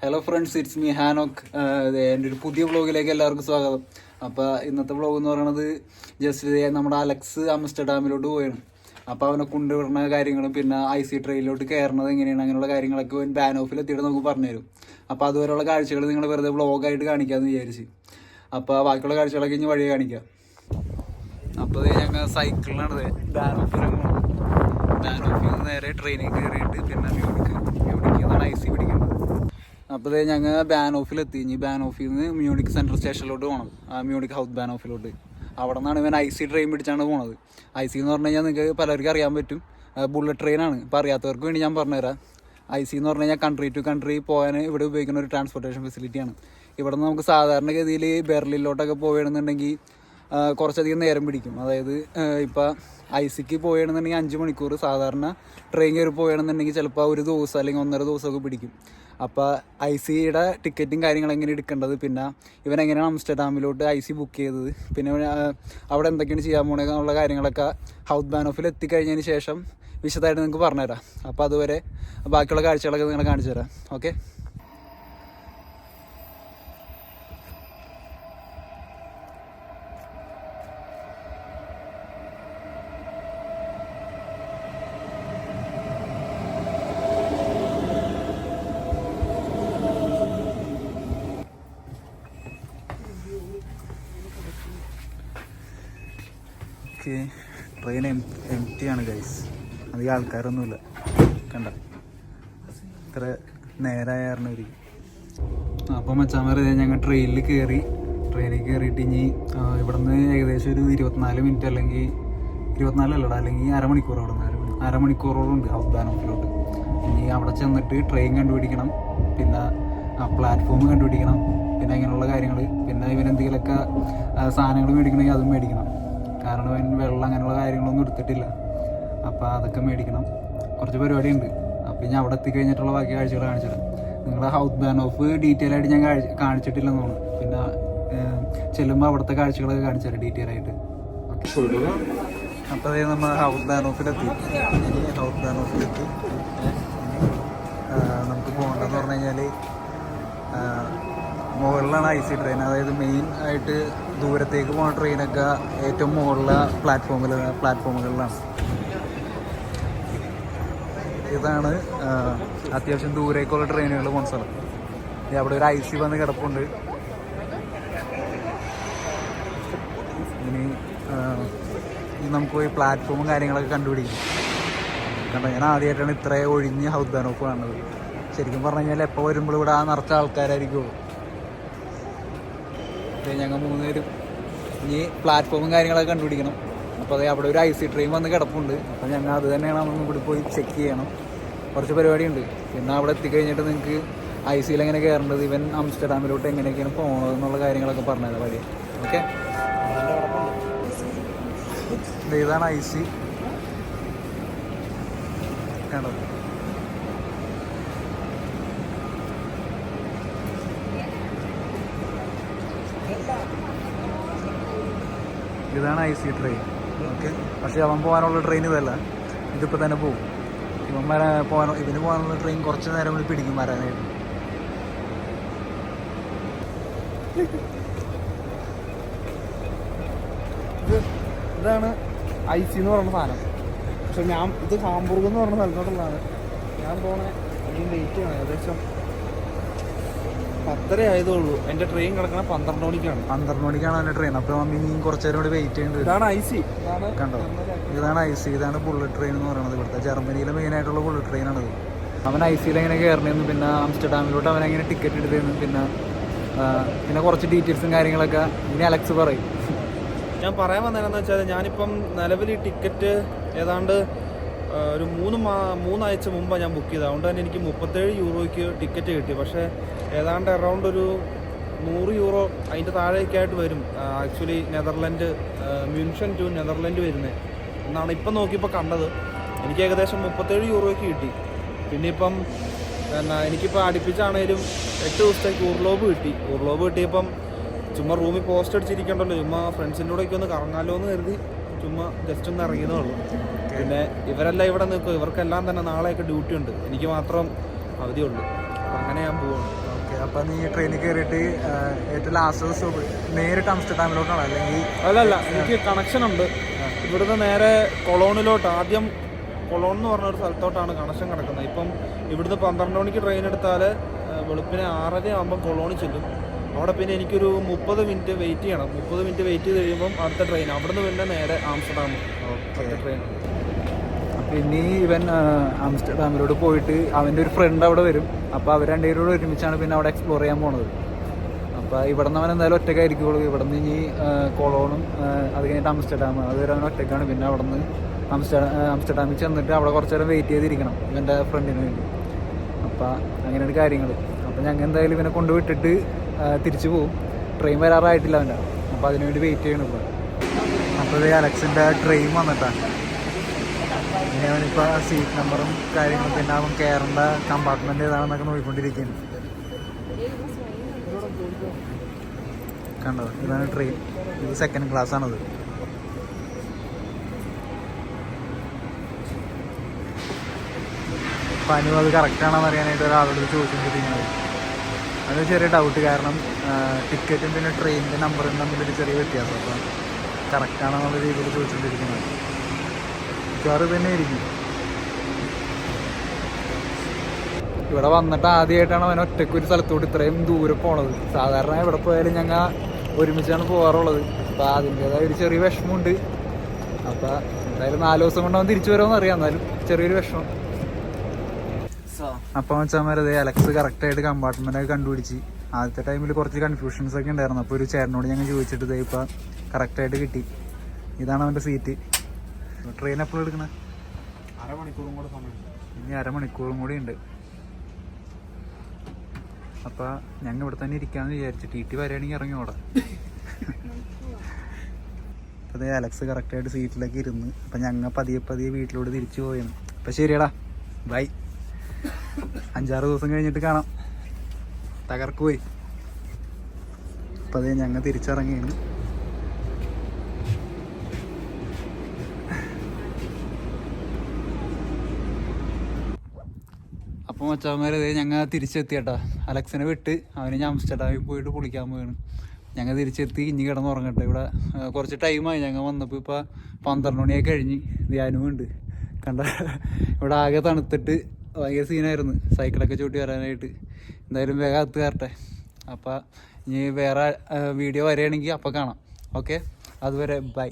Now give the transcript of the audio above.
Hello friends, it's me ഹാനോക്ക്. എൻ്റെ ഒരു പുതിയ വ്ളോഗിലേക്ക് എല്ലാവർക്കും സ്വാഗതം. അപ്പോൾ ഇന്നത്തെ വ്ളോഗ് എന്ന് പറയുന്നത് ജസ്റ്റ് നമ്മുടെ അലക്സ് ആംസ്റ്റർഡാമിലോട്ട് പോയാണ്. അപ്പോൾ അവനെ കൊണ്ടുവിടുന്ന കാര്യങ്ങളും പിന്നെ IC ട്രെയിനിലോട്ട് കയറുന്നത് എങ്ങനെയാണ് അങ്ങനെയുള്ള കാര്യങ്ങളൊക്കെ ബാനോഫിൽ എത്തിയിട്ട് നമുക്ക് പറഞ്ഞുതരും. അപ്പോൾ അതുവരെയുള്ള കാഴ്ചകൾ നിങ്ങൾ വെറുതെ വ്ളോഗായിട്ട് കാണിക്കാമെന്ന് വിചാരിച്ച്. അപ്പോൾ ബാക്കിയുള്ള കാഴ്ചകളൊക്കെ ഇനി വഴിയെ കാണിക്കാം. അപ്പോൾ ഞങ്ങൾ സൈക്കിളിനാണ് ബാനോഫിൽ നിന്ന് നേരെ ട്രെയിനിൽ കയറിയിട്ട് പിന്നെ മ്യൂണിക്ക് എന്നാണ് IC പിടിക്കുന്നത്. അപ്പോൾ ഞങ്ങൾ ബാനോഫിലെത്തി. ഇനി ബാനോഫിൽ നിന്ന് മ്യൂണിക് സെൻട്രൽ സ്റ്റേഷനിലോട്ട് പോകണം, മ്യൂണിക് ഹൗസ് ബാനോഫിലോട്ട്. അവിടെ നിന്നാണ് ഇവൻ IC ട്രെയിൻ പിടിച്ചാണ് പോണത്. IC എന്ന് പറഞ്ഞു കഴിഞ്ഞാൽ നിങ്ങൾക്ക് പലർക്കും അറിയാൻ പറ്റും, ബുള്ളറ്റ് ട്രെയിനാണ്. ഇപ്പോൾ അറിയാത്തവർക്ക് വേണ്ടി ഞാൻ പറഞ്ഞുതരാം. IC എന്ന് പറഞ്ഞു കഴിഞ്ഞാൽ കൺട്രി ടു കൺട്രി പോകാൻ ഇവിടെ ഉപയോഗിക്കുന്ന ഒരു ട്രാൻസ്പോർട്ടേഷൻ ഫെസിലിറ്റിയാണ്. ഇവിടെ നിന്ന് നമുക്ക് സാധാരണഗതിയിൽ ബെർലിനിലോട്ടൊക്കെ പോവുകയാണെന്നുണ്ടെങ്കിൽ കുറച്ചധികം നേരം പിടിക്കും. അതായത് ഇപ്പോൾ ICക്ക് പോവുകയാണെന്നുണ്ടെങ്കിൽ 5 മണിക്കൂർ, സാധാരണ ട്രെയിൻ കയറി പോവുകയാണെന്നുണ്ടെങ്കിൽ ചിലപ്പോൾ ഒരു ദിവസം അല്ലെങ്കിൽ 1.5 ദിവസമൊക്കെ പിടിക്കും. അപ്പോൾ ICയുടെ ടിക്കറ്റും കാര്യങ്ങളും എങ്ങനെ എടുക്കേണ്ടത്, പിന്നെ ഇവൻ എങ്ങനെയാണ് ആംസ്റ്റർഡാമിലോട്ട് IC ബുക്ക് ചെയ്തത്, പിന്നെ അവിടെ എന്തൊക്കെയാണ് ചെയ്യാൻ പോണത് എന്നുള്ള കാര്യങ്ങളൊക്കെ ഹൗസ് ബാനോഫിൽ എത്തിക്കഴിഞ്ഞതിന് ശേഷം വിശദമായിട്ട് നിങ്ങൾക്ക് പറഞ്ഞുതരാം. അപ്പോൾ അതുവരെ ബാക്കിയുള്ള കാഴ്ചകളൊക്കെ നിങ്ങളെ കാണിച്ചു തരാം. ഓക്കെ. ട്രെയിൻ എം ടി ആണ് ഗൈസ്, അധികം ആൾക്കാരൊന്നുമില്ല. കണ്ട ഇത്ര നേരമായിരുന്നു ഒരു. അപ്പോൾ മച്ചാന്മാർ ഞങ്ങൾ ട്രെയിനിൽ കയറിയിട്ട് ഇനി ഇവിടെ നിന്ന് ഏകദേശം ഒരു 24 മിനിറ്റ് അല്ലെങ്കിൽ 24 അല്ലടാ, അല്ലെങ്കിൽ അരമണിക്കൂറോളം ഉണ്ട് ഹൗസ് ബാനോഫിലോട്ട്. ഇനി അവിടെ ചെന്നിട്ട് ട്രെയിൻ കണ്ടുപിടിക്കണം, പിന്നെ പ്ലാറ്റ്ഫോം കണ്ടുപിടിക്കണം, പിന്നെ അങ്ങനെയുള്ള കാര്യങ്ങൾ. പിന്നെ ഇവനെന്തെങ്കിലുമൊക്കെ സാധനങ്ങൾ മേടിക്കണമെങ്കിൽ അതും മേടിക്കണം. കാരണം അവൻ വെള്ളം അങ്ങനെയുള്ള കാര്യങ്ങളൊന്നും എടുത്തിട്ടില്ല. അപ്പോൾ അതൊക്കെ മേടിക്കണം. കുറച്ച് പരിപാടി ഉണ്ട്. അപ്പോൾ ഇനി അവിടെ എത്തിക്കഴിഞ്ഞിട്ടുള്ള ബാക്കി കാഴ്ചകൾ കാണിച്ചിട്ട് നിങ്ങൾ ഹൗസ് ബാനോഫ് ഡീറ്റെയിൽ ആയിട്ട് ഞാൻ കാണിച്ചിട്ടില്ലെന്ന് തോന്നുന്നു. പിന്നെ ചെല്ലുമ്പോൾ അവിടുത്തെ കാഴ്ചകളൊക്കെ കാണിച്ചുതരാം ഡീറ്റെയിൽ ആയിട്ട്. അപ്പോൾ അതേ നമ്മൾ ഹൗസ് ബാനോഫിലെത്തി. നമുക്ക് പോകേണ്ടതെന്ന് പറഞ്ഞു കഴിഞ്ഞാൽ മുകളിലാണ് IC ട്രെയിൻ. അതായത് മെയിൻ ആയിട്ട് ദൂരത്തേക്ക് പോകുന്ന ട്രെയിനൊക്കെ ഏറ്റവും മുകളിലെ പ്ലാറ്റ്ഫോമുകളിലാണ്. ഇതാണ് അത്യാവശ്യം ദൂരേക്കുള്ള ട്രെയിനുകൾ പോകുന്ന സ്ഥലം. അവിടെ ഒരു IC വന്ന് കിടപ്പുണ്ട്. ഇനി നമുക്ക് പോയി പ്ലാറ്റ്ഫോമും കാര്യങ്ങളൊക്കെ കണ്ടുപിടിക്കും. കാരണം ഞാൻ ആദ്യമായിട്ടാണ് ഇത്ര ഒഴിഞ്ഞ് ഹൗസ് ബാനോഫ് കാണുന്നത്. ശരിക്കും പറഞ്ഞു കഴിഞ്ഞാൽ എപ്പോൾ വരുമ്പോൾ ഇവിടെ നിറച്ച ആൾക്കാരായിരിക്കുമോ. ഞങ്ങൾ 3 പേരും ഇനി പ്ലാറ്റ്ഫോമും കാര്യങ്ങളൊക്കെ കണ്ടുപിടിക്കണം. അപ്പോൾ അത് അവിടെ ഒരു IC ട്രെയിൻ വന്ന് കിടപ്പുണ്ട്. അപ്പോൾ ഞങ്ങൾ അത് തന്നെയാണ് നമ്മൾ ഇവിടെ പോയി ചെക്ക് ചെയ്യണം. കുറച്ച് പരിപാടിയുണ്ട്. പിന്നെ അവിടെ എത്തിക്കഴിഞ്ഞിട്ട് നിങ്ങൾക്ക് ICയിൽ എങ്ങനെ കയറേണ്ടത്, ഇവൻ ആംസ്റ്റർഡാമിലോട്ട് എങ്ങനെയൊക്കെയാണ് പോകണത് എന്നുള്ള കാര്യങ്ങളൊക്കെ പറഞ്ഞുതരാം വഴി. ഓക്കെ. ഇതാണ് IC കണ്ടോ. ഇതാണ് IC ട്രെയിൻ. ഓക്കെ. പക്ഷേ അവൻ പോകാനുള്ള ട്രെയിൻ ഇതല്ല, ഇതിപ്പോൾ തന്നെ പോകും. ഇവന് പോകാനുള്ള ട്രെയിൻ കുറച്ച് നേരം കൂടി പിടിക്കും വരാനായിട്ട്. ഇതാണ് IC എന്ന് പറയുന്ന സാധനം. പക്ഷെ ഇത് ഹാംബൂർഗ് എന്ന് പറയുന്ന സ്ഥലത്തോട്ടുള്ളതാണ് ഞാൻ പോണേ. അതിന് ലേറ്റ് ആണ്, ഏകദേശം 10:30 ആയതുള്ളൂ. എൻ്റെ ട്രെയിൻ കിടക്കണ 12 മണിക്കാണ്. 12 മണിക്കാണ് എൻ്റെ ട്രെയിൻ. അപ്പോൾ ഇനിയും കുറച്ച് നേരം കൂടി വെയിറ്റ് ചെയ്യേണ്ടി വരും. ഇതാണ് IC. കണ്ടോ, ഇതാണ് IC. ഇതാണ് ബുള്ളറ്റ് ട്രെയിൻ എന്ന് പറയുന്നത്. ഇവിടുത്തെ ജർമ്മനിയിലെ മെയിനായിട്ടുള്ള ബുള്ളറ്റ് ട്രെയിനാണത്. അവൻ ICയിൽ എങ്ങനെ കയറണമെന്നും പിന്നെ ആംസ്റ്റർഡാമിലോട്ട് അവൻ എങ്ങനെ ടിക്കറ്റ് എടുത്തതെന്നും പിന്നെ കുറച്ച് ഡീറ്റെയിൽസും കാര്യങ്ങളൊക്കെ ഇനി അലക്സ് പറയും. ഞാൻ പറയാൻ വന്നതെന്ന് വെച്ചാൽ ഞാനിപ്പം നിലവിൽ ടിക്കറ്റ് ഏതാണ്ട് ഒരു 3 ആഴ്ച മുമ്പാണ് ഞാൻ ബുക്ക് ചെയ്തത്. അതുകൊണ്ട് തന്നെ എനിക്ക് 37 യൂറോയ്ക്ക് ടിക്കറ്റ് കിട്ടി. പക്ഷേ ഏതാണ്ട് അറൗണ്ട് ഒരു 100 യൂറോ അതിൻ്റെ താഴേക്കായിട്ട് വരും. ആക്ച്വലി നെതർലൻഡ്, മ്യൂൻഷൻ ടു നെതർലൻഡ് വരുന്നത് എന്നാണ് ഇപ്പം നോക്കിയപ്പോൾ കണ്ടത്. എനിക്ക് ഏകദേശം 37 യൂറോയ്ക്ക് കിട്ടി. പിന്നെ ഇപ്പം എനിക്കിപ്പോൾ അടുപ്പിച്ചാണേലും 8 ദിവസത്തേക്ക് ഉർലോബ് കിട്ടിയപ്പം ചുമ്മാ റൂമിൽ പോസ്റ്റ് അടിച്ചിരിക്കണ്ടല്ലോ, ചുമ്മാ ഫ്രണ്ട്സിൻ്റെ കൂടെയൊക്കെ ഒന്ന് കറങ്ങാമല്ലോ എന്ന് കരുതി ചുമ്മാ ജസ്റ്റ് ഒന്ന് ഇറങ്ങിയതേ ഉള്ളൂ. പിന്നെ ഇവരെല്ലാം ഇവിടെ നിൽക്കും, ഇവർക്കെല്ലാം തന്നെ നാളെയൊക്കെ ഡ്യൂട്ടി ഉണ്ട്, എനിക്ക് മാത്രം അവധിയുള്ളൂ. അപ്പം അങ്ങനെ ഞാൻ പോവാണ്. അപ്പം നീ ട്രെയിനിൽ കയറിയിട്ട് ഏറ്റവും ലാസ്റ്റ് സ്റ്റോപ്പ് നേരിട്ട് ആംസ്റ്റർഡാമിലോട്ടാണ് അല്ലെങ്കിൽ? അല്ലല്ല, എനിക്ക് കണക്ഷൻ ഉണ്ട്. ഇവിടുന്ന് നേരെ കൊളോണിലോട്ട്, ആദ്യം കൊളോൺ എന്ന് പറഞ്ഞ ഒരു സ്ഥലത്തോട്ടാണ് കണക്ഷൻ കിടക്കുന്നത്. ഇപ്പം ഇവിടുന്ന് 12 മണിക്ക് ട്രെയിൻ എടുത്താൽ വെളുപ്പിനെ 6:30 ആകുമ്പം കൊളോണിൽ ചെല്ലും. അവിടെ പിന്നെ എനിക്കൊരു 30 മിനിറ്റ് വെയിറ്റ് ചെയ്യണം. 30 മിനിറ്റ് വെയിറ്റ് ചെയ്ത് കഴിയുമ്പം അടുത്ത ട്രെയിൻ, അവിടുന്ന് പിന്നെ നേരെ ആംസ്റ്റർഡാം ട്രെയിൻ. അപ്പം ഇനി ഇവൻ ആംസ്റ്റർഡാമിലോട്ട് പോയിട്ട് അവൻ്റെ ഒരു ഫ്രണ്ട് അവിടെ വരും. അപ്പോൾ അവർ രണ്ടുപേരോട് ഒരുമിച്ചാണ് പിന്നെ അവിടെ എക്സ്പ്ലോർ ചെയ്യാൻ പോണത്. അപ്പോൾ ഇവിടെ നിന്ന് അവൻ എന്തായാലും ഒറ്റയ്ക്കായിരിക്കുള്ളൂ. ഇവിടെ നിന്ന് ഇനി കൊളോണും അത് കഴിഞ്ഞിട്ട് ആംസ്റ്റർഡാം, അതുവരെ അവൻ ഒറ്റയ്ക്കാണ്. പിന്നെ അവിടെ നിന്ന് ആംസ്റ്റർഡാമിൽ ചെന്നിട്ട് അവിടെ കുറച്ച് നേരം വെയിറ്റ് ചെയ്തിരിക്കണം ഇവൻ്റെ ഫ്രണ്ടിന് വേണ്ടി. അപ്പം അങ്ങനെയാണ് കാര്യങ്ങൾ. അപ്പം ഞങ്ങൾ എന്തായാലും ഇവനെ കൊണ്ടുവിട്ടിട്ട് തിരിച്ചു പോകും. ട്രെയിൻ വരാറായിട്ടില്ല അവൻ്റെ. അപ്പോൾ അതിനുവേണ്ടി വെയിറ്റ് ചെയ്യണം ഇപ്പോൾ. അപ്പോൾ ഇത് അലക്സിൻ്റെ ട്രെയിൻ വന്നിട്ടാണ്. ഇനി അവനിപ്പോൾ സീറ്റ് നമ്പറും കാര്യങ്ങളും പിന്നെ അവൻ കയറേണ്ട കമ്പാർട്ട്മെൻറ്റ് ഏതാണെന്നൊക്കെ നോക്കിക്കൊണ്ടിരിക്കുകയാണ്. കണ്ടോ, ഇതാണ് ട്രെയിൻ. ഇത് 2nd ക്ലാസ് ആണത്. അപ്പം അനു അത് കറക്റ്റാണെന്ന് അറിയാനായിട്ട് ഒരാളോട് ചോദിച്ചുകൊണ്ടിരിക്കുന്നത്. അത് ചെറിയ ഡൗട്ട്, കാരണം ടിക്കറ്റും പിന്നെ ട്രെയിനിൻ്റെ നമ്പറും തമ്മിലൊരു ചെറിയ വ്യത്യാസം. അപ്പം കറക്റ്റാണെന്നുള്ള രീതിയിൽ ചോദിച്ചുകൊണ്ടിരിക്കുന്നത്. മിക്കവാറും തന്നെ ആയിരിക്കും. ഇവിടെ വന്നിട്ട് ആദ്യമായിട്ടാണ് അവൻ ഒറ്റയ്ക്ക് ഒരു സ്ഥലത്തോട്ട് ഇത്രയും ദൂരെ പോണത്. സാധാരണ എവിടെ പോയാലും ഞങ്ങൾ ഒരുമിച്ചാണ് പോകാറുള്ളത്. അപ്പോൾ അതിൻ്റേതായ ഒരു ചെറിയ വിഷമമുണ്ട്. അപ്പോൾ എന്തായാലും 4 ദിവസം കൊണ്ട് അവൻ തിരിച്ചു വരുമെന്ന് അറിയാം. എന്നാലും ചെറിയൊരു വിഷമം. അപ്പം വെച്ചാൽ അലക്സ് കറക്റ്റായിട്ട് കമ്പാർട്ട്മെൻറ്റൊക്കെ കണ്ടുപിടിച്ച്. ആദ്യത്തെ ടൈമിൽ കുറച്ച് കൺഫ്യൂഷൻസ് ഒക്കെ ഉണ്ടായിരുന്നു. അപ്പോൾ ഒരു ചേട്ടനോട് ഞങ്ങൾ ചോദിച്ചിട്ട് ഇതേ ഇപ്പം കറക്റ്റായിട്ട് കിട്ടി. ഇതാണ് അവൻ്റെ സീറ്റ്. ട്രെയിൻ എപ്പോഴും എടുക്കണേ? അരമണിക്കൂറും കൂടെ സമയം. ഇനി അരമണിക്കൂറും കൂടി ഉണ്ട്. അപ്പം ഞങ്ങൾ ഇവിടെ തന്നെ ഇരിക്കാമെന്ന് വിചാരിച്ചു. ടി വരികയാണെങ്കിൽ ഇറങ്ങി ഓടാം. അപ്പം അതേ അലക്സ് കറക്റ്റായിട്ട് സീറ്റിലേക്ക് ഇരുന്ന്. അപ്പം ഞങ്ങൾ പതിയെ വീട്ടിലോട്ട് തിരിച്ചു പോയാണ്. അപ്പം ശരിയടാ, ബൈ. 5-6 ദിവസം കഴിഞ്ഞിട്ട് കാണാം. തകർക്ക് പോയി. അപ്പം അതേ ഞങ്ങൾ തിരിച്ചിറങ്ങിയാണ്. അപ്പം മച്ചാന്മാരെ ഞങ്ങൾ തിരിച്ചെത്തിയേട്ടാ. അലക്സിനെ വിട്ട് അവന് ഞാൻ ആംസ്റ്റർഡാമിൽ പോയിട്ട് കുളിക്കാൻ പോവാണ്. ഞങ്ങൾ തിരിച്ചെത്തി. ഇനി കിടന്നുറങ്ങട്ടെ. ഇവിടെ കുറച്ച് ടൈമായി ഞങ്ങൾ വന്നപ്പോൾ. ഇപ്പോൾ 12 മണിയൊക്കെ കഴിഞ്ഞ്. ധ്യാനമുണ്ട് കണ്ട. ഇവിടെ ആകെ തണുത്തിട്ട് ഭയങ്കര സീനായിരുന്നു സൈക്കിളൊക്കെ ചൂട്ടി വരാനായിട്ട്. എന്തായാലും വേഗം അകത്ത് കയറട്ടെ. അപ്പോൾ ഇനി വേറെ വീഡിയോ വരികയാണെങ്കിൽ അപ്പോൾ കാണാം. ഓക്കെ, അതുവരെ ബൈ.